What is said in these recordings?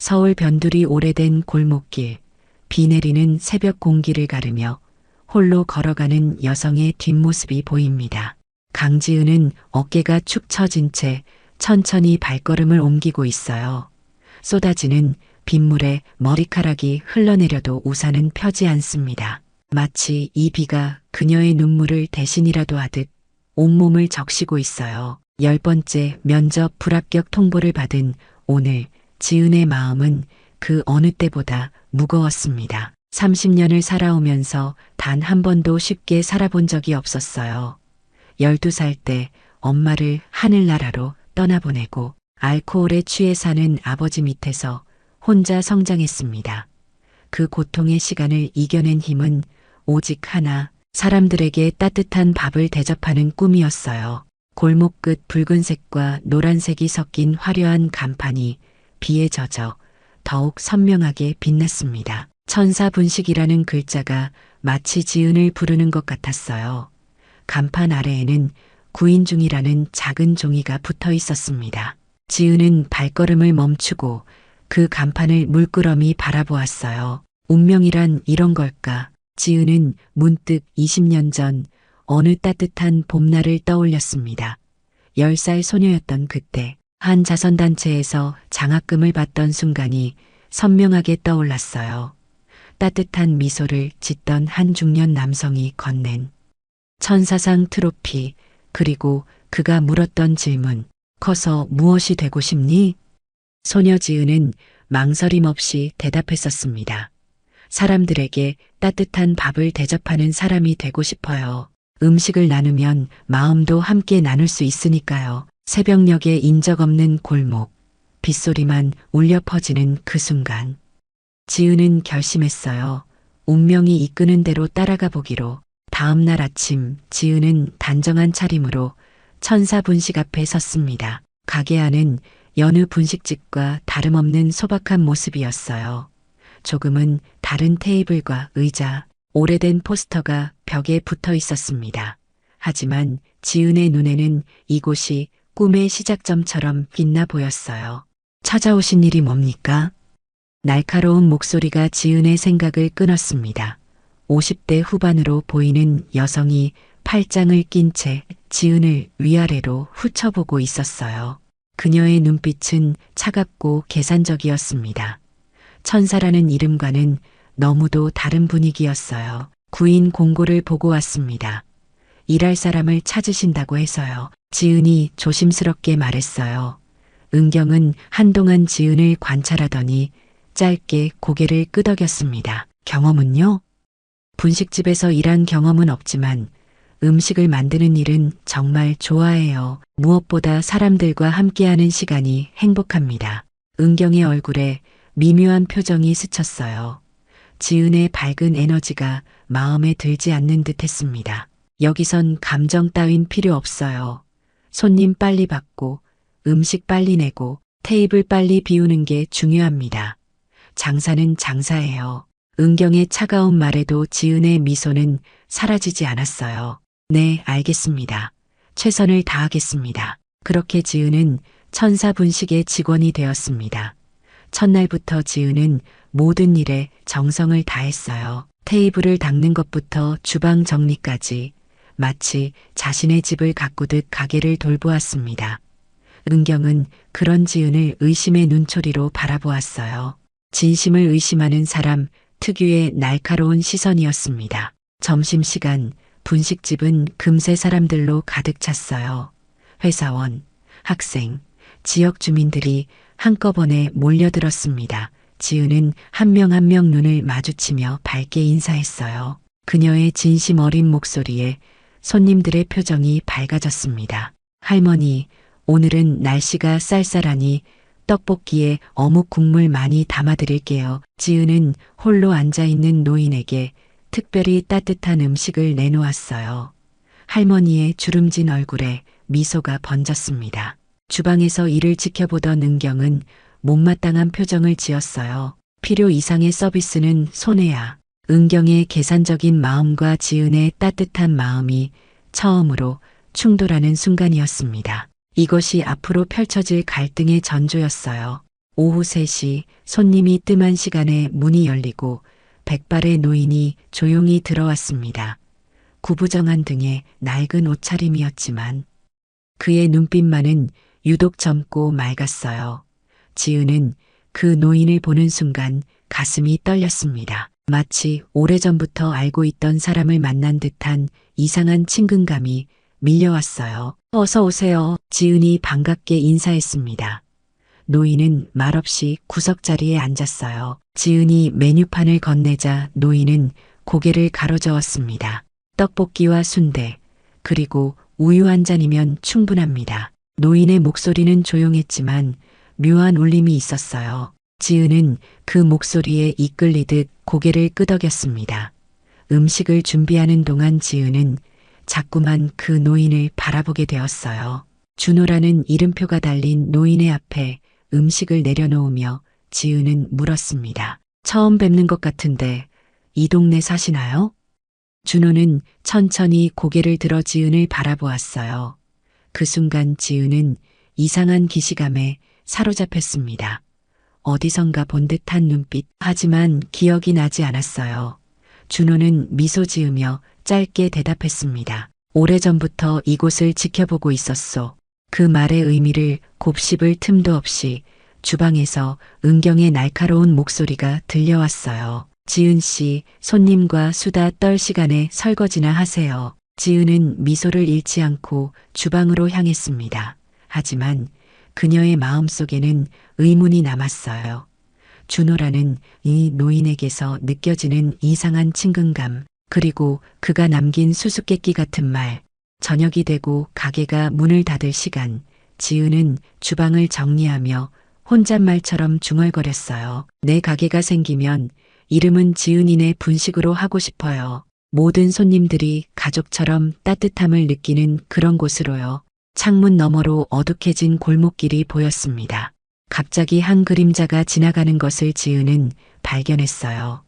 서울 변두리 오래된 골목길, 비 내리는 새벽 공기를 가르며 홀로 걸어가는 여성의 뒷모습이 보입니다. 강지은은 어깨가 축 처진 채 천천히 발걸음을 옮기고 있어요. 쏟아지는 빗물에 머리카락이 흘러내려도 우산은 펴지 않습니다. 마치 이 비가 그녀의 눈물을 대신이라도 하듯 온몸을 적시고 있어요. 10번째 면접 불합격 통보를 받은 오늘 지은의 마음은 그 어느 때보다 무거웠습니다. 30년을 살아오면서 단 한 번도 쉽게 살아본 적이 없었어요. 12살 때 엄마를 하늘나라로 떠나보내고 알코올에 취해 사는 아버지 밑에서 혼자 성장했습니다. 그 고통의 시간을 이겨낸 힘은 오직 하나, 사람들에게 따뜻한 밥을 대접하는 꿈이었어요. 골목 끝 붉은색과 노란색이 섞인 화려한 간판이 비에 젖어 더욱 선명하게 빛났습니다. 천사분식이라는 글자가 마치 지은을 부르는 것 같았어요. 간판 아래에는 구인 중이라는 작은 종이가 붙어 있었습니다. 지은은 발걸음을 멈추고 그 간판을 물끄러미 바라보았어요. 운명이란 이런 걸까? 지은은 문득 20년 전 어느 따뜻한 봄날을 떠올렸습니다. 10살 소녀였던 그때 한 자선단체에서 장학금을 받던 순간이 선명하게 떠올랐어요. 따뜻한 미소를 짓던 한 중년 남성이 건넨 천사상 트로피, 그리고 그가 물었던 질문, 커서 무엇이 되고 싶니? 소녀 지은은 망설임 없이 대답했었습니다. 사람들에게 따뜻한 밥을 대접하는 사람이 되고 싶어요. 음식을 나누면 마음도 함께 나눌 수 있으니까요. 새벽녘에 인적 없는 골목, 빗소리만 울려 퍼지는 그 순간. 지은은 결심했어요. 운명이 이끄는 대로 따라가 보기로. 다음 날 아침 지은은 단정한 차림으로 천사분식 앞에 섰습니다. 가게 안은 여느 분식집과 다름없는 소박한 모습이었어요. 조금은 다른 테이블과 의자, 오래된 포스터가 벽에 붙어 있었습니다. 하지만 지은의 눈에는 이곳이 꿈의 시작점처럼 빛나 보였어요. 찾아오신 일이 뭡니까? 날카로운 목소리가 지은의 생각을 끊었습니다. 50대 후반으로 보이는 여성이 팔짱을 낀 채 지은을 위아래로 훑어보고 있었어요. 그녀의 눈빛은 차갑고 계산적이었습니다. 천사라는 이름과는 너무도 다른 분위기였어요. 구인 공고를 보고 왔습니다. 일할 사람을 찾으신다고 해서요. 지은이 조심스럽게 말했어요. 은경은 한동안 지은을 관찰하더니 짧게 고개를 끄덕였습니다. 경험은요? 분식집에서 일한 경험은 없지만 음식을 만드는 일은 정말 좋아해요. 무엇보다 사람들과 함께하는 시간이 행복합니다. 은경의 얼굴에 미묘한 표정이 스쳤어요. 지은의 밝은 에너지가 마음에 들지 않는 듯 했습니다. 여기선 감정 따윈 필요 없어요. 손님 빨리 받고 음식 빨리 내고 테이블 빨리 비우는 게 중요합니다. 장사는 장사예요. 은경의 차가운 말에도 지은의 미소는 사라지지 않았어요. 네, 알겠습니다. 최선을 다하겠습니다. 그렇게 지은은 천사분식의 직원이 되었습니다. 첫날부터 지은은 모든 일에 정성을 다했어요. 테이블을 닦는 것부터 주방 정리까지 마치 자신의 집을 가꾸듯 가게를 돌보았습니다. 은경은 그런 지은을 의심의 눈초리로 바라보았어요. 진심을 의심하는 사람 특유의 날카로운 시선이었습니다. 점심시간 분식집은 금세 사람들로 가득 찼어요. 회사원, 학생, 지역 주민들이 한꺼번에 몰려들었습니다. 지은은 한 명 한 명 눈을 마주치며 밝게 인사했어요. 그녀의 진심 어린 목소리에 손님들의 표정이 밝아졌습니다. 할머니, 오늘은 날씨가 쌀쌀하니 떡볶이에 어묵 국물 많이 담아드릴게요. 지은은 홀로 앉아있는 노인에게 특별히 따뜻한 음식을 내놓았어요. 할머니의 주름진 얼굴에 미소가 번졌습니다. 주방에서 일을 지켜보던 은경은 못마땅한 표정을 지었어요. 필요 이상의 서비스는 손해야. 은경의 계산적인 마음과 지은의 따뜻한 마음이 처음으로 충돌하는 순간이었습니다. 이것이 앞으로 펼쳐질 갈등의 전조였어요. 오후 3시 손님이 뜸한 시간에 문이 열리고 백발의 노인이 조용히 들어왔습니다. 구부정한 등에 낡은 옷차림이었지만 그의 눈빛만은 유독 젊고 맑았어요. 지은은 그 노인을 보는 순간 가슴이 떨렸습니다. 마치 오래전부터 알고 있던 사람을 만난 듯한 이상한 친근감이 밀려왔어요. 어서 오세요. 지은이 반갑게 인사했습니다. 노인은 말없이 구석자리에 앉았어요. 지은이 메뉴판을 건네자 노인은 고개를 가로저었습니다. 떡볶이와 순대, 그리고 우유 한 잔이면 충분합니다. 노인의 목소리는 조용했지만 묘한 울림이 있었어요. 지은은 그 목소리에 이끌리듯 고개를 끄덕였습니다. 음식을 준비하는 동안 지은은 자꾸만 그 노인을 바라보게 되었어요. 준호라는 이름표가 달린 노인의 앞에 음식을 내려놓으며 지은은 물었습니다. 처음 뵙는 것 같은데 이 동네 사시나요? 준호는 천천히 고개를 들어 지은을 바라보았어요. 그 순간 지은은 이상한 기시감에 사로잡혔습니다. 어디선가 본 듯한 눈빛, 하지만 기억이 나지 않았어요. 준호는 미소 지으며 짧게 대답했습니다. 오래전부터 이곳을 지켜보고 있었소. 그 말의 의미를 곱씹을 틈도 없이 주방에서 은경의 날카로운 목소리가 들려왔어요. 지은 씨, 손님과 수다 떨 시간에 설거지나 하세요. 지은은 미소를 잃지 않고 주방으로 향했습니다. 하지만 그녀의 마음속에는 의문이 남았어요. 준호라는 이 노인에게서 느껴지는 이상한 친근감, 그리고 그가 남긴 수수께끼 같은 말. 저녁이 되고 가게가 문을 닫을 시간, 지은은 주방을 정리하며 혼잣말처럼 중얼거렸어요. 내 가게가 생기면 이름은 지은이네 분식으로 하고 싶어요. 모든 손님들이 가족처럼 따뜻함을 느끼는 그런 곳으로요. 창문 너머로 어둑해진 골목길이 보였습니다. 갑자기 한 그림자가 지나가는 것을 지은은 발견했어요.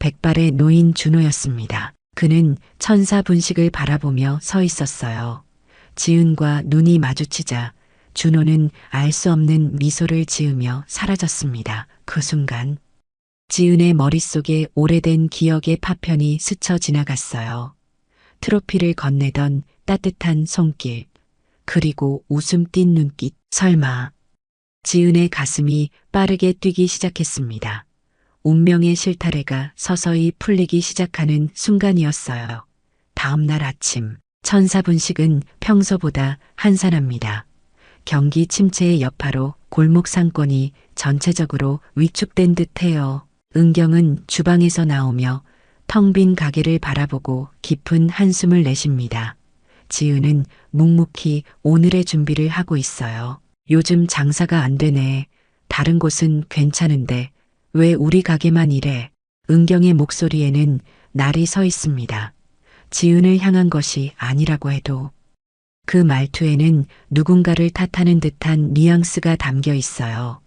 백발의 노인 준호였습니다. 그는 천사 분식을 바라보며 서 있었어요. 지은과 눈이 마주치자 준호는 알 수 없는 미소를 지으며 사라졌습니다. 그 순간 지은의 머릿속에 오래된 기억의 파편이 스쳐 지나갔어요. 트로피를 건네던 따뜻한 손길, 그리고 웃음 띤 눈빛. 설마. 지은의 가슴이 빠르게 뛰기 시작했습니다. 운명의 실타래가 서서히 풀리기 시작하는 순간이었어요. 다음 날 아침, 천사분식은 평소보다 한산합니다. 경기 침체의 여파로 골목 상권이 전체적으로 위축된 듯해요. 은경은 주방에서 나오며 텅 빈 가게를 바라보고 깊은 한숨을 내쉽니다. 지은은 묵묵히 오늘의 준비를 하고 있어요. 요즘 장사가 안 되네. 다른 곳은 괜찮은데 왜 우리 가게만 이래? 은경의 목소리에는 날이 서 있습니다. 지은을 향한 것이 아니라고 해도 그 말투에는 누군가를 탓하는 듯한 뉘앙스가 담겨 있어요.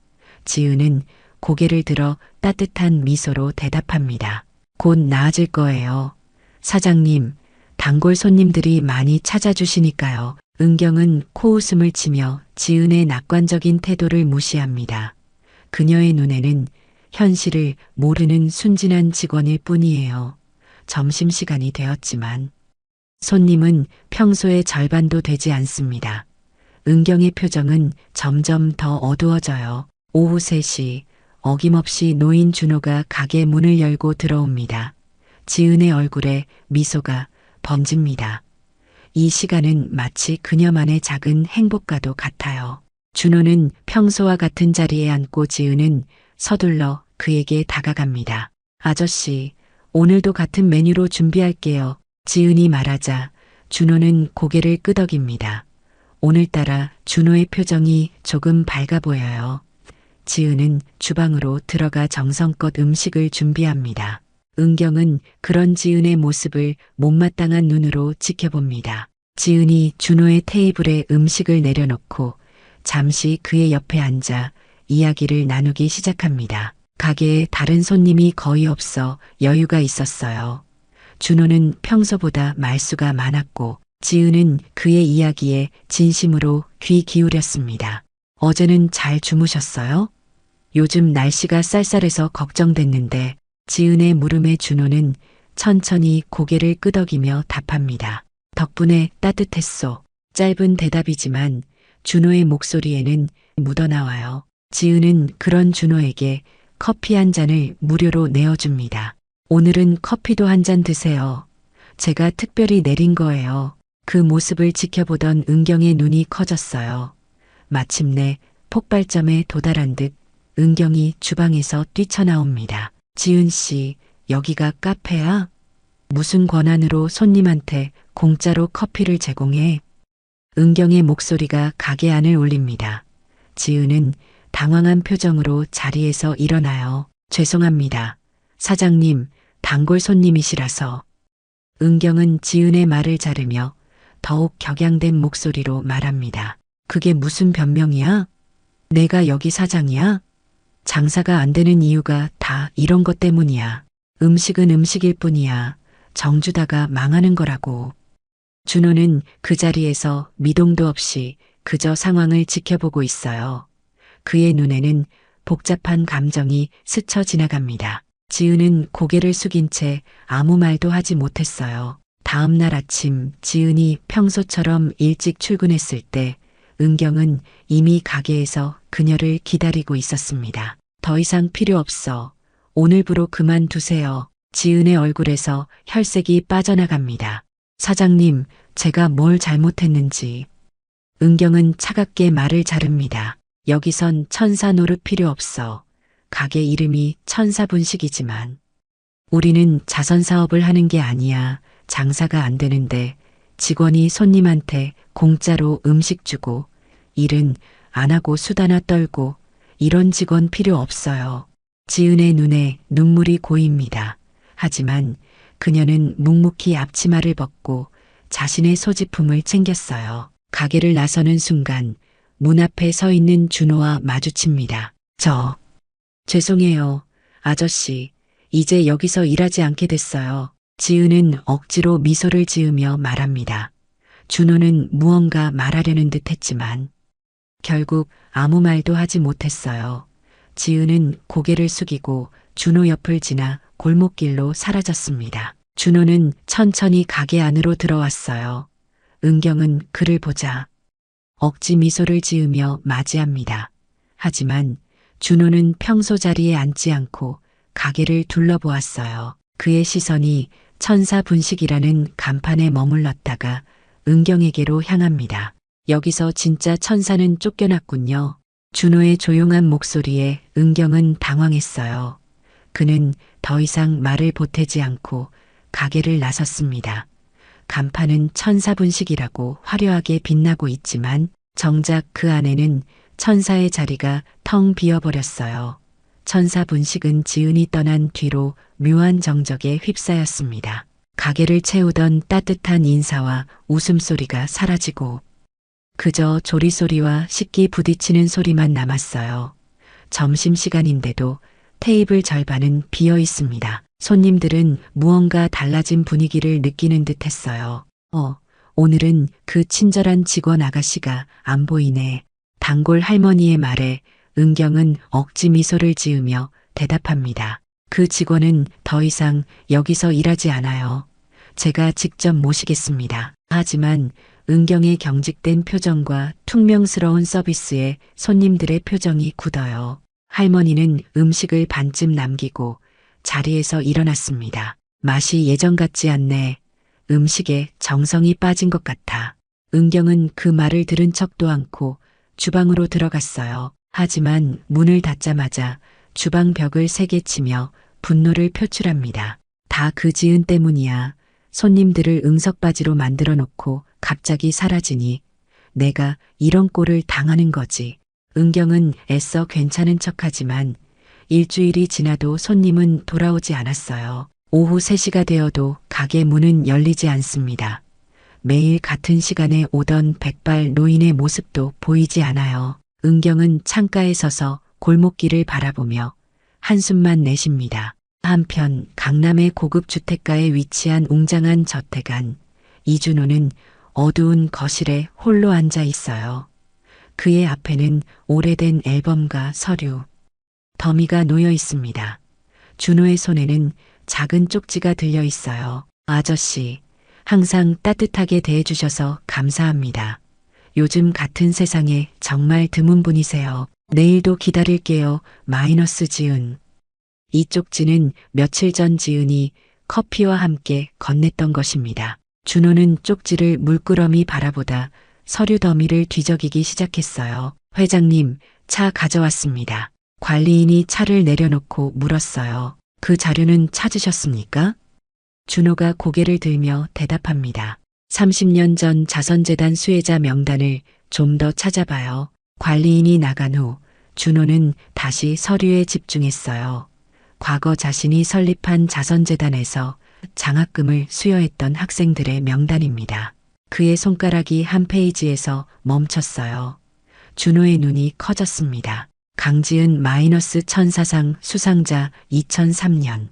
지은은 고개를 들어 따뜻한 미소로 대답합니다. 곧 나아질 거예요. 사장님, 단골 손님들이 많이 찾아주시니까요. 은경은 코웃음을 치며 지은의 낙관적인 태도를 무시합니다. 그녀의 눈에는 현실을 모르는 순진한 직원일 뿐이에요. 점심시간이 되었지만 손님은 평소의 절반도 되지 않습니다. 은경의 표정은 점점 더 어두워져요. 오후 3시 어김없이 노인 준호가 가게 문을 열고 들어옵니다. 지은의 얼굴에 미소가 번집니다. 이 시간은 마치 그녀만의 작은 행복과도 같아요. 준호는 평소와 같은 자리에 앉고 지은은 서둘러 그에게 다가갑니다. 아저씨, 오늘도 같은 메뉴로 준비할게요. 지은이 말하자 준호는 고개를 끄덕입니다. 오늘따라 준호의 표정이 조금 밝아 보여요. 지은은 주방으로 들어가 정성껏 음식을 준비합니다. 은경은 그런 지은의 모습을 못마땅한 눈으로 지켜봅니다. 지은이 준호의 테이블에 음식을 내려놓고 잠시 그의 옆에 앉아 이야기를 나누기 시작합니다. 가게에 다른 손님이 거의 없어 여유가 있었어요. 준호는 평소보다 말수가 많았고 지은은 그의 이야기에 진심으로 귀 기울였습니다. 어제는 잘 주무셨어요? 요즘 날씨가 쌀쌀해서 걱정됐는데 지은의 물음에 준호는 천천히 고개를 끄덕이며 답합니다. 덕분에 따뜻했소. 짧은 대답이지만 준호의 목소리에는 묻어나와요. 지은은 그런 준호에게 커피 한 잔을 무료로 내어줍니다. 오늘은 커피도 한 잔 드세요. 제가 특별히 내린 거예요. 그 모습을 지켜보던 은경의 눈이 커졌어요. 마침내 폭발점에 도달한 듯 은경이 주방에서 뛰쳐나옵니다. 지은 씨, 여기가 카페야? 무슨 권한으로 손님한테 공짜로 커피를 제공해? 은경의 목소리가 가게 안을 울립니다. 지은은 당황한 표정으로 자리에서 일어나요. 죄송합니다. 사장님, 단골 손님이시라서. 은경은 지은의 말을 자르며 더욱 격양된 목소리로 말합니다. 그게 무슨 변명이야? 내가 여기 사장이야? 장사가 안 되는 이유가 다 이런 것 때문이야. 음식은 음식일 뿐이야. 정주다가 망하는 거라고. 준호는 그 자리에서 미동도 없이 그저 상황을 지켜보고 있어요. 그의 눈에는 복잡한 감정이 스쳐 지나갑니다. 지은은 고개를 숙인 채 아무 말도 하지 못했어요. 다음 날 아침 지은이 평소처럼 일찍 출근했을 때 은경은 이미 가게에서 그녀를 기다리고 있었습니다. 더 이상 필요 없어. 오늘부로 그만두세요. 지은의 얼굴에서 혈색이 빠져나갑니다. 사장님, 제가 뭘 잘못했는지. 은경은 차갑게 말을 자릅니다. 여기선 천사 노릇 필요 없어. 가게 이름이 천사분식이지만 우리는 자선 사업을 하는 게 아니야. 장사가 안 되는데 직원이 손님한테 공짜로 음식 주고 일은 안 하고 수다나 떨고 이런 직원 필요 없어요. 지은의 눈에 눈물이 고입니다. 하지만 그녀는 묵묵히 앞치마를 벗고 자신의 소지품을 챙겼어요. 가게를 나서는 순간 문 앞에 서 있는 준호와 마주칩니다. 죄송해요, 아저씨. 이제 여기서 일하지 않게 됐어요. 지은은 억지로 미소를 지으며 말합니다. 준호는 무언가 말하려는 듯 했지만 결국 아무 말도 하지 못했어요. 지은은 고개를 숙이고 준호 옆을 지나 골목길로 사라졌습니다. 준호는 천천히 가게 안으로 들어왔어요. 은경은 그를 보자 억지 미소를 지으며 맞이합니다. 하지만 준호는 평소 자리에 앉지 않고 가게를 둘러보았어요. 그의 시선이 천사분식이라는 간판에 머물렀다가 은경에게로 향합니다. 여기서 진짜 천사는 쫓겨났군요. 준호의 조용한 목소리에 은경은 당황했어요. 그는 더 이상 말을 보태지 않고 가게를 나섰습니다. 간판은 천사분식이라고 화려하게 빛나고 있지만 정작 그 안에는 천사의 자리가 텅 비어버렸어요. 천사분식은 지은이 떠난 뒤로 묘한 정적에 휩싸였습니다. 가게를 채우던 따뜻한 인사와 웃음소리가 사라지고 그저 조리소리와 식기 부딪히는 소리만 남았어요. 점심시간인데도 테이블 절반은 비어 있습니다. 손님들은 무언가 달라진 분위기를 느끼는 듯 했어요. 오늘은 그 친절한 직원 아가씨가 안 보이네. 단골 할머니의 말에 은경은 억지 미소를 지으며 대답합니다. 그 직원은 더 이상 여기서 일하지 않아요. 제가 직접 모시겠습니다. 하지만 은경의 경직된 표정과 퉁명스러운 서비스에 손님들의 표정이 굳어요. 할머니는 음식을 반쯤 남기고 자리에서 일어났습니다. 맛이 예전 같지 않네. 음식에 정성이 빠진 것 같아. 은경은 그 말을 들은 척도 않고 주방으로 들어갔어요. 하지만 문을 닫자마자 주방 벽을 세게 치며 분노를 표출합니다. 다 그 지은 때문이야. 손님들을 응석바지로 만들어 놓고 갑자기 사라지니 내가 이런 꼴을 당하는 거지. 은경은 애써 괜찮은 척하지만 일주일이 지나도 손님은 돌아오지 않았어요. 오후 3시가 되어도 가게 문은 열리지 않습니다. 매일 같은 시간에 오던 백발 노인의 모습도 보이지 않아요. 은경은 창가에 서서 골목길을 바라보며 한숨만 내쉽니다. 한편 강남의 고급 주택가에 위치한 웅장한 저택 안 이준호는 어두운 거실에 홀로 앉아 있어요. 그의 앞에는 오래된 앨범과 서류, 더미가 놓여 있습니다. 준호의 손에는 작은 쪽지가 들려 있어요. 아저씨, 항상 따뜻하게 대해주셔서 감사합니다. 요즘 같은 세상에 정말 드문 분이세요. 내일도 기다릴게요. 마이너스 지은. 이 쪽지는 며칠 전 지은이 커피와 함께 건넸던 것입니다. 준호는 쪽지를 물끄러미 바라보다 서류 더미를 뒤적이기 시작했어요. 회장님, 차 가져왔습니다. 관리인이 차를 내려놓고 물었어요. 그 자료는 찾으셨습니까? 준호가 고개를 들며 대답합니다. 30년 전 자선재단 수혜자 명단을 좀 더 찾아봐요. 관리인이 나간 후 준호는 다시 서류에 집중했어요. 과거 자신이 설립한 자선재단에서 장학금을 수여했던 학생들의 명단입니다. 그의 손가락이 한 페이지에서 멈췄어요. 준호의 눈이 커졌습니다. 강지은 마이너스 천사상 수상자 2003년.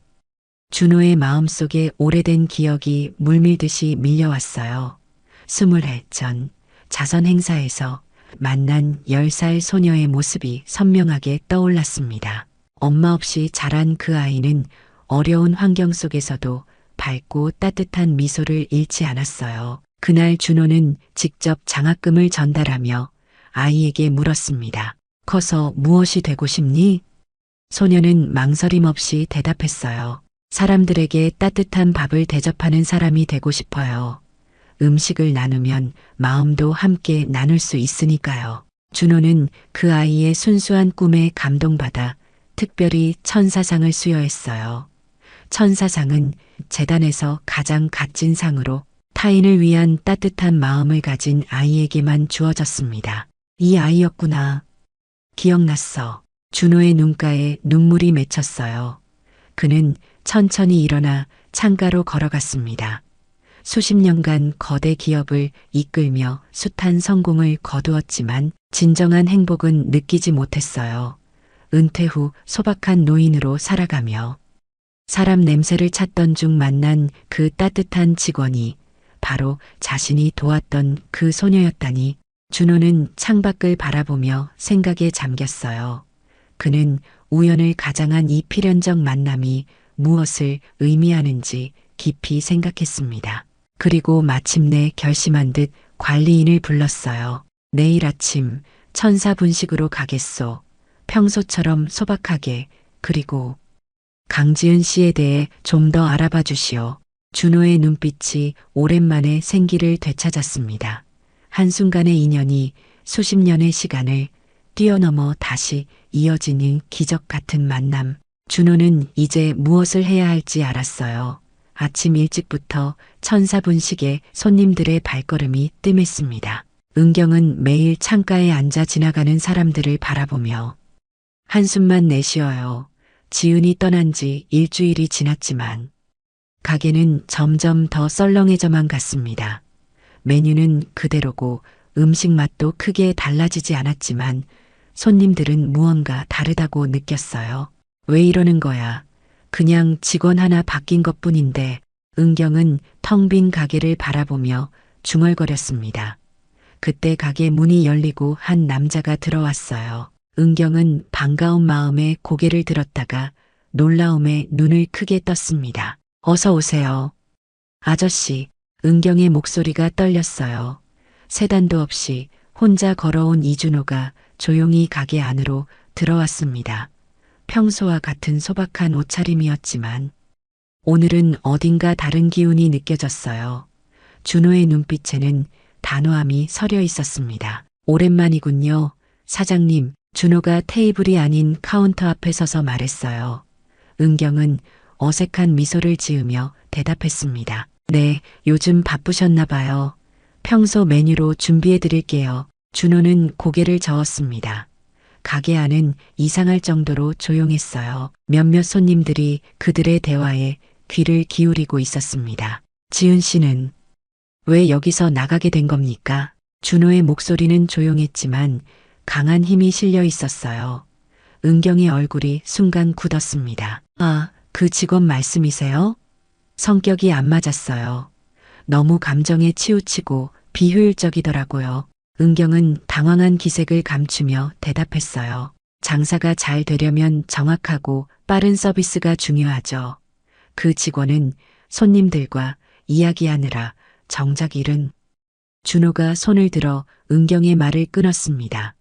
준호의 마음속에 오래된 기억이 물밀듯이 밀려왔어요. 20해 전 자선 행사에서 만난 10살 소녀의 모습이 선명하게 떠올랐습니다. 엄마 없이 자란 그 아이는 어려운 환경 속에서도 밝고 따뜻한 미소를 잃지 않았어요. 그날 준호는 직접 장학금을 전달하며 아이에게 물었습니다. 커서 무엇이 되고 싶니? 소녀는 망설임 없이 대답했어요. 사람들에게 따뜻한 밥을 대접하는 사람이 되고 싶어요. 음식을 나누면 마음도 함께 나눌 수 있으니까요. 준호는 그 아이의 순수한 꿈에 감동받아 특별히 천사상을 수여했어요. 천사상은 재단에서 가장 값진 상으로 타인을 위한 따뜻한 마음을 가진 아이에게만 주어졌습니다. 이 아이였구나. 기억났어. 준호의 눈가에 눈물이 맺혔어요. 그는 천천히 일어나 창가로 걸어갔습니다. 수십 년간 거대 기업을 이끌며 숱한 성공을 거두었지만 진정한 행복은 느끼지 못했어요. 은퇴 후 소박한 노인으로 살아가며 사람 냄새를 찾던 중 만난 그 따뜻한 직원이 바로 자신이 도왔던 그 소녀였다니. 준호는 창밖을 바라보며 생각에 잠겼어요. 그는 우연을 가장한 이 필연적 만남이 무엇을 의미하는지 깊이 생각했습니다. 그리고 마침내 결심한 듯 관리인을 불렀어요. 내일 아침 천사 분식으로 가겠소. 평소처럼 소박하게. 그리고 강지은 씨에 대해 좀 더 알아봐 주시오. 준호의 눈빛이 오랜만에 생기를 되찾았습니다. 한순간의 인연이 수십 년의 시간을 뛰어넘어 다시 이어지는 기적 같은 만남. 준호는 이제 무엇을 해야 할지 알았어요. 아침 일찍부터 천사분식에 손님들의 발걸음이 뜸했습니다. 은경은 매일 창가에 앉아 지나가는 사람들을 바라보며 한숨만 내쉬어요. 지은이 떠난 지 일주일이 지났지만 가게는 점점 더 썰렁해져만 갔습니다. 메뉴는 그대로고 음식 맛도 크게 달라지지 않았지만 손님들은 무언가 다르다고 느꼈어요. 왜 이러는 거야? 그냥 직원 하나 바뀐 것뿐인데. 은경은 텅 빈 가게를 바라보며 중얼거렸습니다. 그때 가게 문이 열리고 한 남자가 들어왔어요. 은경은 반가운 마음에 고개를 들었다가 놀라움에 눈을 크게 떴습니다. 어서 오세요. 아저씨. 은경의 목소리가 떨렸어요. 세단도 없이 혼자 걸어온 이준호가 조용히 가게 안으로 들어왔습니다. 평소와 같은 소박한 옷차림이었지만 오늘은 어딘가 다른 기운이 느껴졌어요. 준호의 눈빛에는 단호함이 서려 있었습니다. 오랜만이군요. 사장님. 준호가 테이블이 아닌 카운터 앞에 서서 말했어요. 은경은 어색한 미소를 지으며 대답했습니다. 네, 요즘 바쁘셨나 봐요. 평소 메뉴로 준비해 드릴게요. 준호는 고개를 저었습니다. 가게 안은 이상할 정도로 조용했어요. 몇몇 손님들이 그들의 대화에 귀를 기울이고 있었습니다. 지은 씨는 왜 여기서 나가게 된 겁니까? 준호의 목소리는 조용했지만 강한 힘이 실려 있었어요. 은경의 얼굴이 순간 굳었습니다. 아, 그 직원 말씀이세요? 성격이 안 맞았어요. 너무 감정에 치우치고 비효율적이더라고요. 은경은 당황한 기색을 감추며 대답했어요. 장사가 잘 되려면 정확하고 빠른 서비스가 중요하죠. 그 직원은 손님들과 이야기하느라 정작 일은 준호가 손을 들어 은경의 말을 끊었습니다.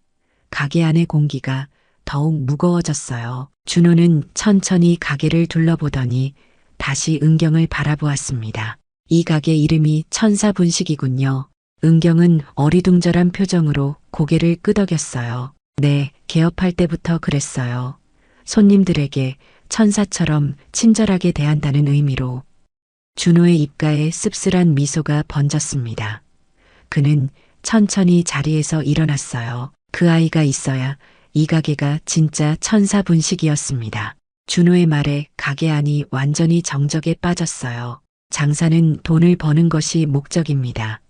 가게 안의 공기가 더욱 무거워졌어요. 준호는 천천히 가게를 둘러보더니 다시 은경을 바라보았습니다. 이 가게 이름이 천사분식이군요. 은경은 어리둥절한 표정으로 고개를 끄덕였어요. 네, 개업할 때부터 그랬어요. 손님들에게 천사처럼 친절하게 대한다는 의미로. 준호의 입가에 씁쓸한 미소가 번졌습니다. 그는 천천히 자리에서 일어났어요. 그 아이가 있어야 이 가게가 진짜 천사분식이었습니다. 준호의 말에 가게 안이 완전히 정적에 빠졌어요. 장사는 돈을 버는 것이 목적입니다.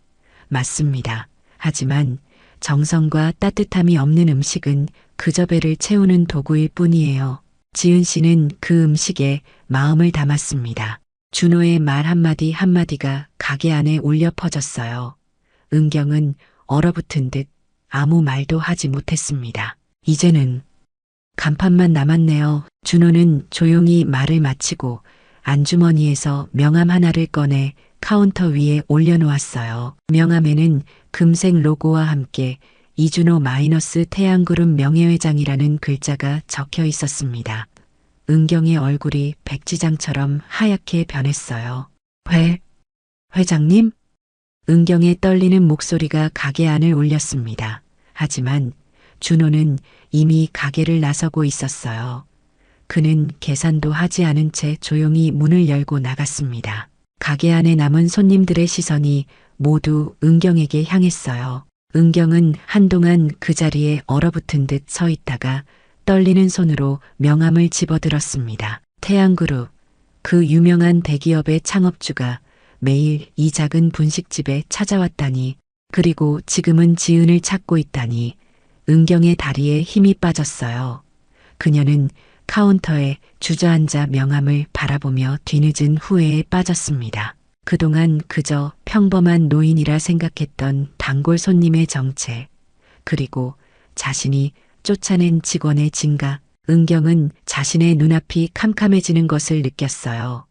맞습니다. 하지만 정성과 따뜻함이 없는 음식은 그저 배를 채우는 도구일 뿐이에요. 지은 씨는 그 음식에 마음을 담았습니다. 준호의 말 한마디 한마디가 가게 안에 울려 퍼졌어요. 은경은 얼어붙은 듯 아무 말도 하지 못했습니다. 이제는 간판만 남았네요. 준호는 조용히 말을 마치고 안주머니에서 명함 하나를 꺼내 카운터 위에 올려놓았어요. 명함에는 금색 로고와 함께 이준호 마이너스 태양그룹 명예회장이라는 글자가 적혀 있었습니다. 은경의 얼굴이 백지장처럼 하얗게 변했어요. 회장님? 은경의 떨리는 목소리가 가게 안을 울렸습니다. 하지만 준호는 이미 가게를 나서고 있었어요. 그는 계산도 하지 않은 채 조용히 문을 열고 나갔습니다. 가게 안에 남은 손님들의 시선이 모두 은경에게 향했어요. 은경은 한동안 그 자리에 얼어붙은 듯 서 있다가 떨리는 손으로 명함을 집어들었습니다. 태양그룹, 그 유명한 대기업의 창업주가 매일 이 작은 분식집에 찾아왔다니, 그리고 지금은 지은을 찾고 있다니. 은경의 다리에 힘이 빠졌어요. 그녀는 카운터에 주저앉아 명함을 바라보며 뒤늦은 후회에 빠졌습니다. 그동안 그저 평범한 노인이라 생각했던 단골 손님의 정체, 그리고 자신이 쫓아낸 직원의 진가. 은경은 자신의 눈앞이 캄캄해지는 것을 느꼈어요.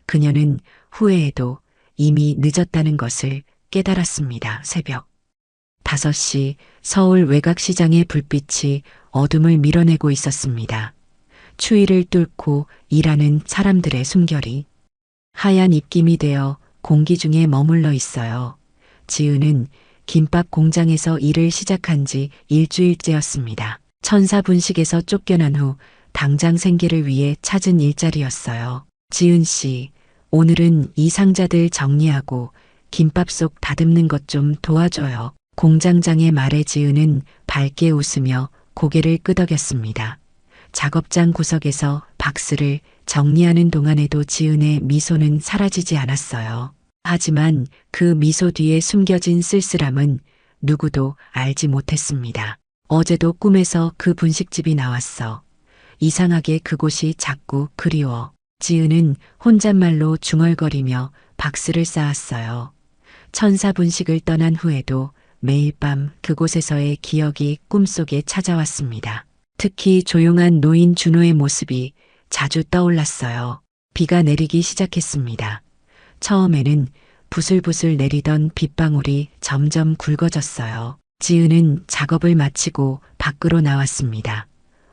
그녀는 후회에도 이미 늦었다는 것을 깨달았습니다. 새벽 5시 서울 외곽시장의 불빛이 어둠을 밀어내고 있었습니다. 추위를 뚫고 일하는 사람들의 숨결이 하얀 입김이 되어 공기 중에 머물러 있어요. 지은은 김밥 공장에서 일을 시작한 지 일주일째였습니다. 천사분식에서 쫓겨난 후 당장 생계를 위해 찾은 일자리였어요. 지은 씨, 오늘은 이 상자들 정리하고 김밥 속 다듬는 것 좀 도와줘요. 공장장의 말에 지은은 밝게 웃으며 고개를 끄덕였습니다. 작업장 구석에서 박스를 정리하는 동안에도 지은의 미소는 사라지지 않았어요. 하지만 그 미소 뒤에 숨겨진 쓸쓸함은 누구도 알지 못했습니다. 어제도 꿈에서 그 분식집이 나왔어. 이상하게 그곳이 자꾸 그리워. 지은은 혼잣말로 중얼거리며 박스를 쌓았어요. 천사분식을 떠난 후에도 매일 밤 그곳에서의 기억이 꿈속에 찾아왔습니다. 특히 조용한 노인 준호의 모습이 자주 떠올랐어요. 비가 내리기 시작했습니다. 처음에는 부슬부슬 내리던 빗방울이 점점 굵어졌어요. 지은은 작업을 마치고 밖으로 나왔습니다.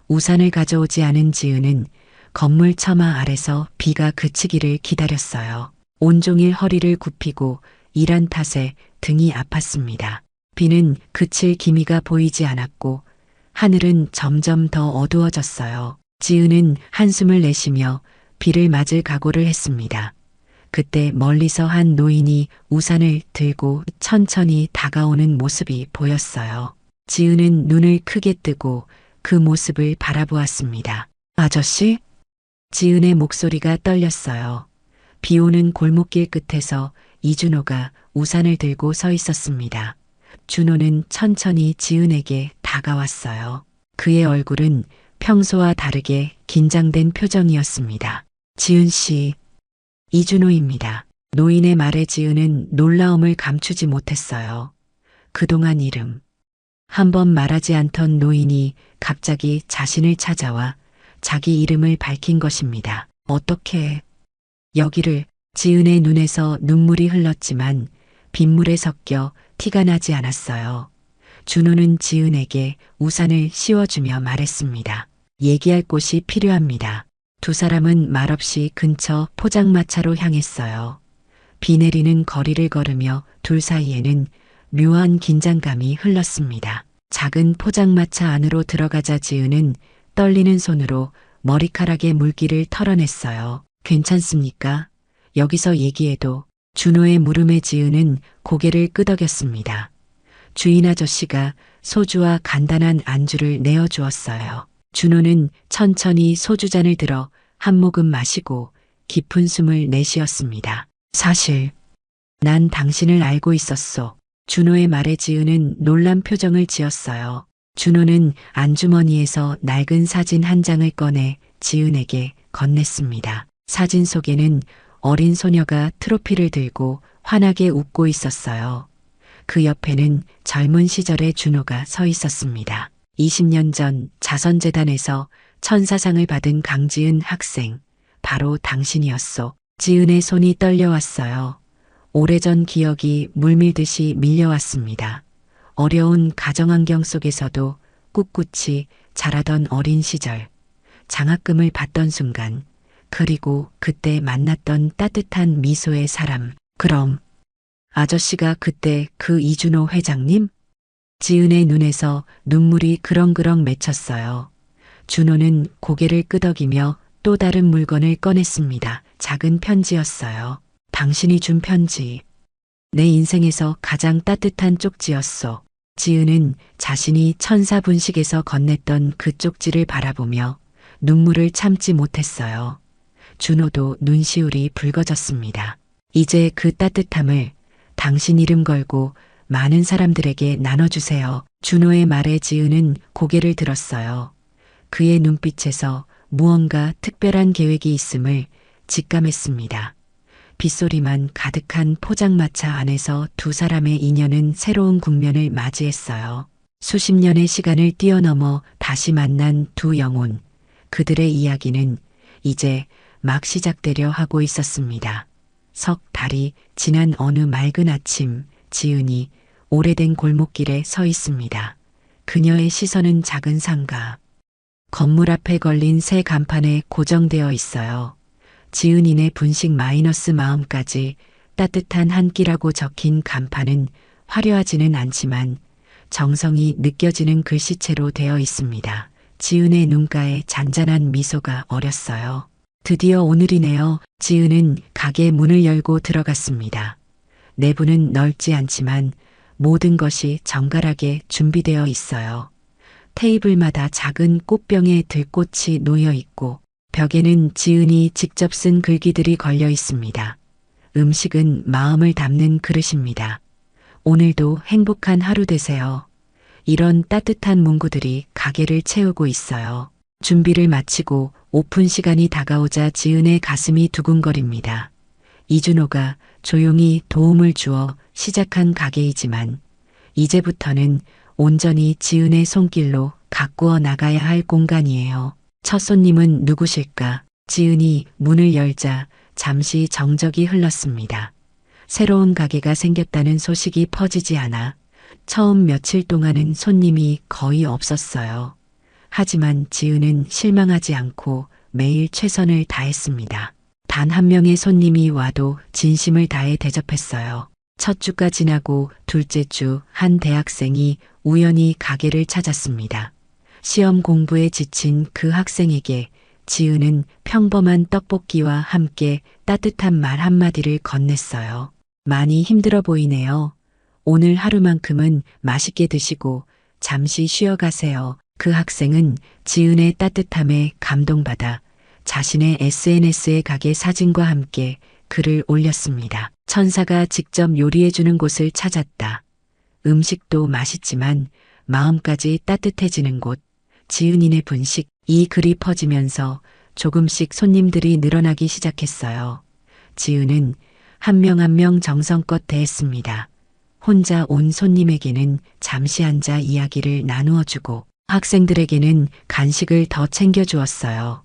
우산을 가져오지 않은 지은은 건물 처마 아래서 비가 그치기를 기다렸어요. 온종일 허리를 굽히고 일한 탓에 등이 아팠습니다. 비는 그칠 기미가 보이지 않았고 하늘은 점점 더 어두워졌어요. 지은은 한숨을 내쉬며 비를 맞을 각오를 했습니다. 그때 멀리서 한 노인이 우산을 들고 천천히 다가오는 모습이 보였어요. 지은은 눈을 크게 뜨고 그 모습을 바라보았습니다. 아저씨? 지은의 목소리가 떨렸어요. 비 오는 골목길 끝에서 이준호가 우산을 들고 서 있었습니다. 준호는 천천히 지은에게 다가왔어요. 그의 얼굴은 평소와 다르게 긴장된 표정이었습니다. 지은 씨, 이준호입니다. 노인의 말에 지은은 놀라움을 감추지 못했어요. 그동안 이름 한 번 말하지 않던 노인이 갑자기 자신을 찾아와 자기 이름을 밝힌 것입니다. 어떻게 여기를. 지은의 눈에서 눈물이 흘렀지만 빗물에 섞여 티가 나지 않았어요. 준호는 지은에게 우산을 씌워주며 말했습니다. 얘기할 곳이 필요합니다. 두 사람은 말없이 근처 포장마차로 향했어요. 비 내리는 거리를 걸으며 둘 사이에는 묘한 긴장감이 흘렀습니다. 작은 포장마차 안으로 들어가자 지은은 떨리는 손으로 머리카락의 물기를 털어냈어요. 괜찮습니까? 여기서 얘기해도. 준호의 물음에 지은은 고개를 끄덕였습니다. 주인 아저씨가 소주와 간단한 안주를 내어주었어요. 준호는 천천히 소주잔을 들어 한 모금 마시고 깊은 숨을 내쉬었습니다. 사실 난 당신을 알고 있었소. 준호의 말에 지은은 놀란 표정을 지었어요. 준호는 안주머니에서 낡은 사진 한 장을 꺼내 지은에게 건넸습니다. 사진 속에는 어린 소녀가 트로피를 들고 환하게 웃고 있었어요. 그 옆에는 젊은 시절의 준호가 서 있었습니다. 20년 전 자선재단에서 천사상을 받은 강지은 학생, 바로 당신이었소. 지은의 손이 떨려왔어요. 오래전 기억이 물밀듯이 밀려왔습니다. 어려운 가정환경 속에서도 꿋꿋이 자라던 어린 시절, 장학금을 받던 순간, 그리고 그때 만났던 따뜻한 미소의 사람. 그럼 아저씨가 그때 그 이준호 회장님? 지은의 눈에서 눈물이 그렁그렁 맺혔어요. 준호는 고개를 끄덕이며 또 다른 물건을 꺼냈습니다. 작은 편지였어요. 당신이 준 편지. 내 인생에서 가장 따뜻한 쪽지였소. 지은은 자신이 천사분식에서 건넸던 그 쪽지를 바라보며 눈물을 참지 못했어요. 준호도 눈시울이 붉어졌습니다. 이제 그 따뜻함을 당신 이름 걸고 많은 사람들에게 나눠주세요. 준호의 말에 지은은 고개를 들었어요. 그의 눈빛에서 무언가 특별한 계획이 있음을 직감했습니다. 빗소리만 가득한 포장마차 안에서 두 사람의 인연은 새로운 국면을 맞이했어요. 수십 년의 시간을 뛰어넘어 다시 만난 두 영혼. 그들의 이야기는 이제 막 시작되려 하고 있었습니다. 석 달이 지난 어느 맑은 아침, 지은이 오래된 골목길에 서 있습니다. 그녀의 시선은 작은 상가. 건물 앞에 걸린 새 간판에 고정되어 있어요. 지은이네 분식 마이너스 마음까지 따뜻한 한 끼라고 적힌 간판은 화려하지는 않지만 정성이 느껴지는 글씨체로 되어 있습니다. 지은의 눈가에 잔잔한 미소가 어렸어요. 드디어 오늘이네요. 지은은 가게 문을 열고 들어갔습니다. 내부는 넓지 않지만 모든 것이 정갈하게 준비되어 있어요. 테이블마다 작은 꽃병에 들꽃이 놓여 있고 벽에는 지은이 직접 쓴 글귀들이 걸려 있습니다. 음식은 마음을 담는 그릇입니다. 오늘도 행복한 하루 되세요. 이런 따뜻한 문구들이 가게를 채우고 있어요. 준비를 마치고 오픈 시간이 다가오자 지은의 가슴이 두근거립니다. 이준호가 조용히 도움을 주어 시작한 가게이지만 이제부터는 온전히 지은의 손길로 가꾸어 나가야 할 공간이에요. 첫 손님은 누구실까? 지은이 문을 열자 잠시 정적이 흘렀습니다. 새로운 가게가 생겼다는 소식이 퍼지지 않아 처음 며칠 동안은 손님이 거의 없었어요. 하지만 지은은 실망하지 않고 매일 최선을 다했습니다. 단 한 명의 손님이 와도 진심을 다해 대접했어요. 첫 주가 지나고 둘째 주 한 대학생이 우연히 가게를 찾았습니다. 시험 공부에 지친 그 학생에게 지은은 평범한 떡볶이와 함께 따뜻한 말 한마디를 건넸어요. 많이 힘들어 보이네요. 오늘 하루만큼은 맛있게 드시고 잠시 쉬어가세요. 그 학생은 지은의 따뜻함에 감동받아 자신의 SNS에 가게 사진과 함께 글을 올렸습니다. 천사가 직접 요리해주는 곳을 찾았다. 음식도 맛있지만 마음까지 따뜻해지는 곳. 지은이네 분식. 이 글이 퍼지면서 조금씩 손님들이 늘어나기 시작했어요. 지은은 한 명 한 명 정성껏 대했습니다. 혼자 온 손님에게는 잠시 앉아 이야기를 나누어 주고 학생들에게는 간식을 더 챙겨주었어요.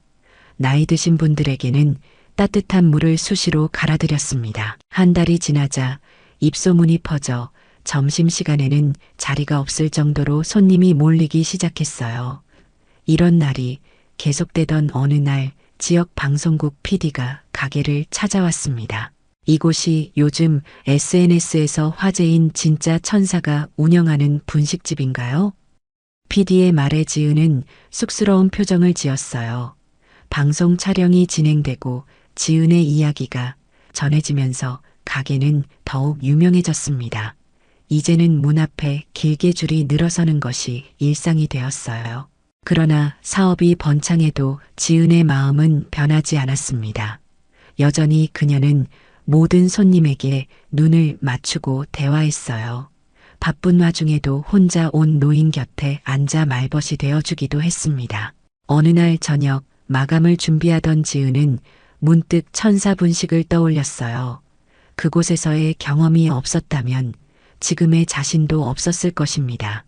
나이 드신 분들에게는 따뜻한 물을 수시로 갈아드렸습니다. 한 달이 지나자 입소문이 퍼져 점심시간에는 자리가 없을 정도로 손님이 몰리기 시작했어요. 이런 날이 계속되던 어느 날 지역 방송국 PD가 가게를 찾아왔습니다. 이곳이 요즘 SNS에서 화제인 진짜 천사가 운영하는 분식집인가요? PD의 말에 지은은 쑥스러운 표정을 지었어요. 방송 촬영이 진행되고 지은의 이야기가 전해지면서 가게는 더욱 유명해졌습니다. 이제는 문 앞에 길게 줄이 늘어서는 것이 일상이 되었어요. 그러나 사업이 번창해도 지은의 마음은 변하지 않았습니다. 여전히 그녀는 모든 손님에게 눈을 맞추고 대화했어요. 바쁜 와중에도 혼자 온 노인 곁에 앉아 말벗이 되어주기도 했습니다. 어느 날 저녁 마감을 준비하던 지은은 문득 천사분식을 떠올렸어요. 그곳에서의 경험이 없었다면 지금의 자신도 없었을 것입니다.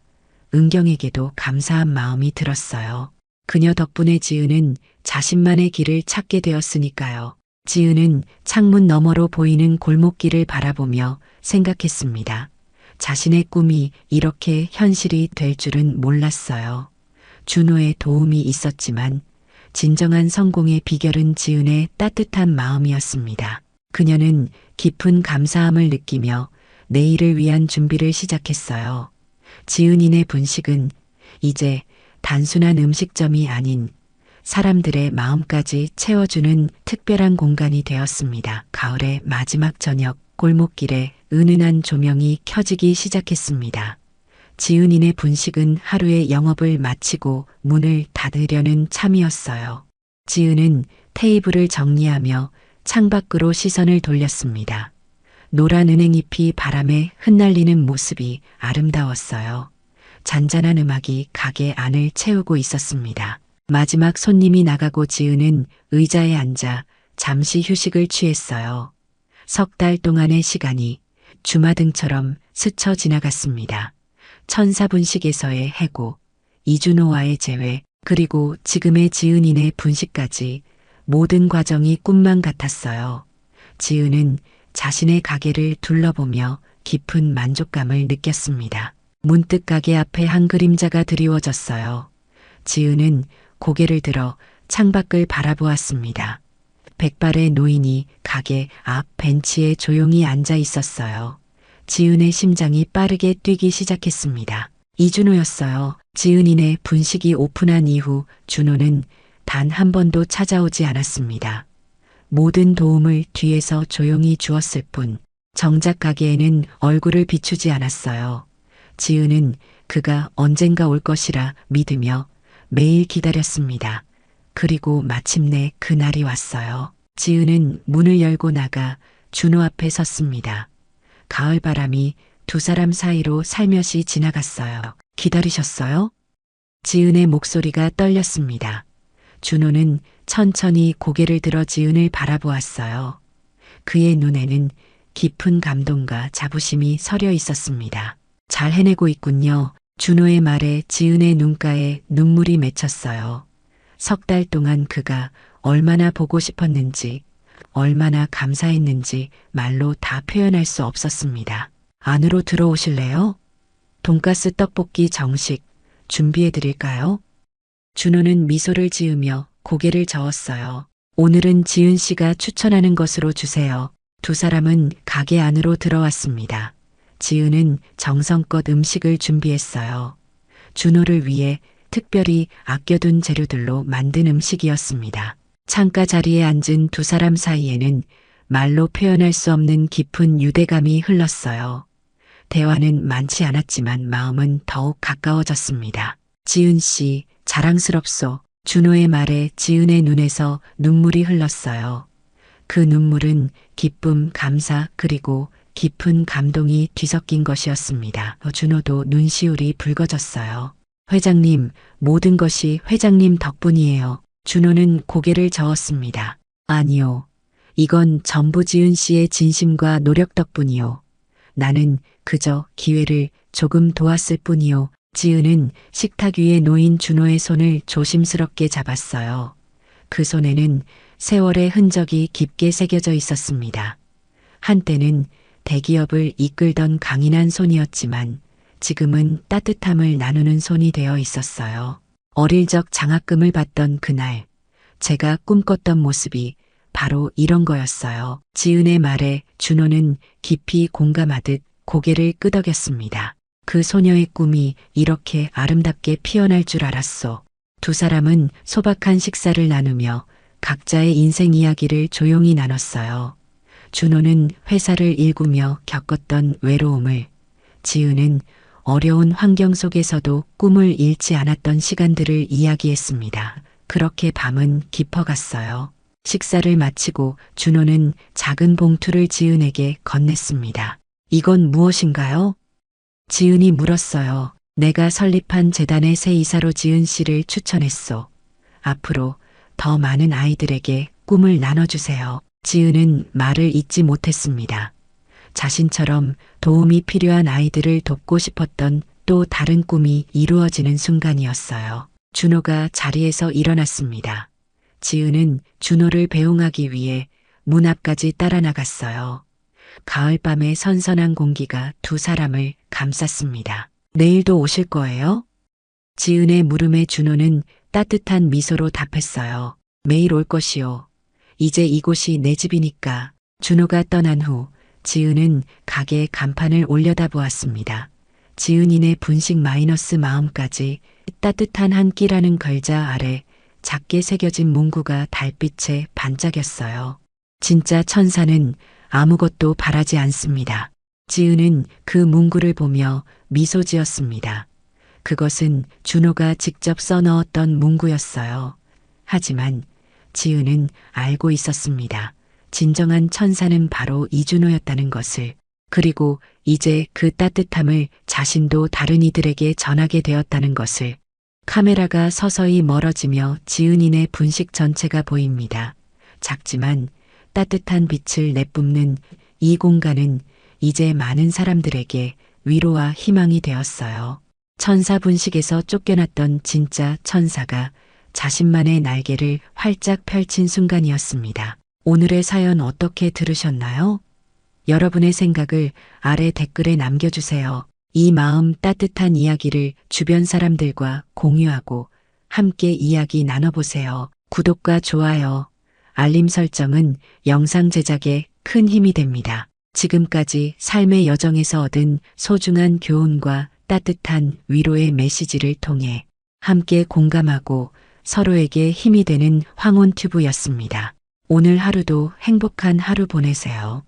은경에게도 감사한 마음이 들었어요. 그녀 덕분에 지은은 자신만의 길을 찾게 되었으니까요. 지은은 창문 너머로 보이는 골목길을 바라보며 생각했습니다. 자신의 꿈이 이렇게 현실이 될 줄은 몰랐어요. 준호의 도움이 있었지만 진정한 성공의 비결은 지은의 따뜻한 마음이었습니다. 그녀는 깊은 감사함을 느끼며 내일을 위한 준비를 시작했어요. 지은이네 분식은 이제 단순한 음식점이 아닌 사람들의 마음까지 채워주는 특별한 공간이 되었습니다. 가을의 마지막 저녁 골목길에 은은한 조명이 켜지기 시작했습니다. 지은이네 분식은 하루의 영업을 마치고 문을 닫으려는 참이었어요. 지은은 테이블을 정리하며 창밖으로 시선을 돌렸습니다. 노란 은행잎이 바람에 흩날리는 모습이 아름다웠어요. 잔잔한 음악이 가게 안을 채우고 있었습니다. 마지막 손님이 나가고 지은은 의자에 앉아 잠시 휴식을 취했어요. 석 달 동안의 시간이 주마등처럼 스쳐 지나갔습니다. 천사분식에서의 해고, 이준호와의 재회, 그리고 지금의 지은이네 분식까지 모든 과정이 꿈만 같았어요. 지은은 자신의 가게를 둘러보며 깊은 만족감을 느꼈습니다. 문득 가게 앞에 한 그림자가 드리워졌어요. 지은은 고개를 들어 창밖을 바라보았습니다. 백발의 노인이 가게 앞 벤치에 조용히 앉아 있었어요. 지은의 심장이 빠르게 뛰기 시작했습니다. 이준호였어요. 지은이네 분식이 오픈한 이후 준호는 단 한 번도 찾아오지 않았습니다. 모든 도움을 뒤에서 조용히 주었을 뿐 정작 가게에는 얼굴을 비추지 않았어요. 지은은 그가 언젠가 올 것이라 믿으며 매일 기다렸습니다. 그리고 마침내 그날이 왔어요. 지은은 문을 열고 나가 준호 앞에 섰습니다. 가을바람이 두 사람 사이로 살며시 지나갔어요. 기다리셨어요? 지은의 목소리가 떨렸습니다. 준호는 천천히 고개를 들어 지은을 바라보았어요. 그의 눈에는 깊은 감동과 자부심이 서려 있었습니다. 잘 해내고 있군요. 준호의 말에 지은의 눈가에 눈물이 맺혔어요. 석 달 동안 그가 얼마나 보고 싶었는지, 얼마나 감사했는지 말로 다 표현할 수 없었습니다. 안으로 들어오실래요? 돈가스 떡볶이 정식 준비해 드릴까요? 준호는 미소를 지으며 고개를 저었어요. 오늘은 지은 씨가 추천하는 것으로 주세요. 두 사람은 가게 안으로 들어왔습니다. 지은은 정성껏 음식을 준비했어요. 준호를 위해 특별히 아껴둔 재료들로 만든 음식이었습니다. 창가 자리에 앉은 두 사람 사이에는 말로 표현할 수 없는 깊은 유대감이 흘렀어요. 대화는 많지 않았지만 마음은 더욱 가까워졌습니다. 지은 씨, 자랑스럽소. 준호의 말에 지은의 눈에서 눈물이 흘렀어요. 그 눈물은 기쁨, 감사, 그리고 깊은 감동이 뒤섞인 것이었습니다. 준호도 눈시울이 붉어졌어요. 회장님, 모든 것이 회장님 덕분이에요. 준호는 고개를 저었습니다. 아니요. 이건 전부 지은 씨의 진심과 노력 덕분이요. 나는 그저 기회를 조금 도왔을 뿐이요. 지은은 식탁 위에 놓인 준호의 손을 조심스럽게 잡았어요. 그 손에는 세월의 흔적이 깊게 새겨져 있었습니다. 한때는 대기업을 이끌던 강인한 손이었지만 지금은 따뜻함을 나누는 손이 되어 있었어요. 어릴 적 장학금을 받던 그날, 제가 꿈꿨던 모습이 바로 이런 거였어요. 지은의 말에 준호는 깊이 공감하듯 고개를 끄덕였습니다. 그 소녀의 꿈이 이렇게 아름답게 피어날 줄 알았소. 두 사람은 소박한 식사를 나누며 각자의 인생 이야기를 조용히 나눴어요. 준호는 회사를 일구며 겪었던 외로움을, 지은은 어려운 환경 속에서도 꿈을 잃지 않았던 시간들을 이야기했습니다. 그렇게 밤은 깊어갔어요. 식사를 마치고 준호는 작은 봉투를 지은에게 건넸습니다. 이건 무엇인가요? 지은이 물었어요. 내가 설립한 재단의 새 이사로 지은 씨를 추천했소. 앞으로 더 많은 아이들에게 꿈을 나눠주세요. 지은은 말을 잇지 못했습니다. 자신처럼 도움이 필요한 아이들을 돕고 싶었던 또 다른 꿈이 이루어지는 순간이었어요. 준호가 자리에서 일어났습니다. 지은은 준호를 배웅하기 위해 문 앞까지 따라 나갔어요. 가을밤의 선선한 공기가 두 사람을 감쌌습니다. 내일도 오실 거예요? 지은의 물음에 준호는 따뜻한 미소로 답했어요. 매일 올 것이요. 이제 이곳이 내 집이니까. 준호가 떠난 후 지은은 가게 간판을 올려다보았습니다. 지은이네 분식 마이너스 마음까지. 따뜻한 한 끼라는 글자 아래 작게 새겨진 문구가 달빛에 반짝였어요. 진짜 천사는 아무것도 바라지 않습니다. 지은은 그 문구를 보며 미소 지었습니다. 그것은 준호가 직접 써넣었던 문구였어요. 하지만 지은은 알고 있었습니다. 진정한 천사는 바로 이준호였다는 것을. 그리고 이제 그 따뜻함을 자신도 다른 이들에게 전하게 되었다는 것을. 카메라가 서서히 멀어지며 지은이네 분식 전체가 보입니다. 작지만 따뜻한 빛을 내뿜는 이 공간은 이제 많은 사람들에게 위로와 희망이 되었어요. 천사 분식에서 쫓겨났던 진짜 천사가 자신만의 날개를 활짝 펼친 순간이었습니다. 오늘의 사연 어떻게 들으셨나요? 여러분의 생각을 아래 댓글에 남겨주세요. 이 마음 따뜻한 이야기를 주변 사람들과 공유하고 함께 이야기 나눠보세요. 구독과 좋아요, 알림 설정은 영상 제작에 큰 힘이 됩니다. 지금까지 삶의 여정에서 얻은 소중한 교훈과 따뜻한 위로의 메시지를 통해 함께 공감하고 서로에게 힘이 되는 황혼튜브였습니다. 오늘 하루도 행복한 하루 보내세요.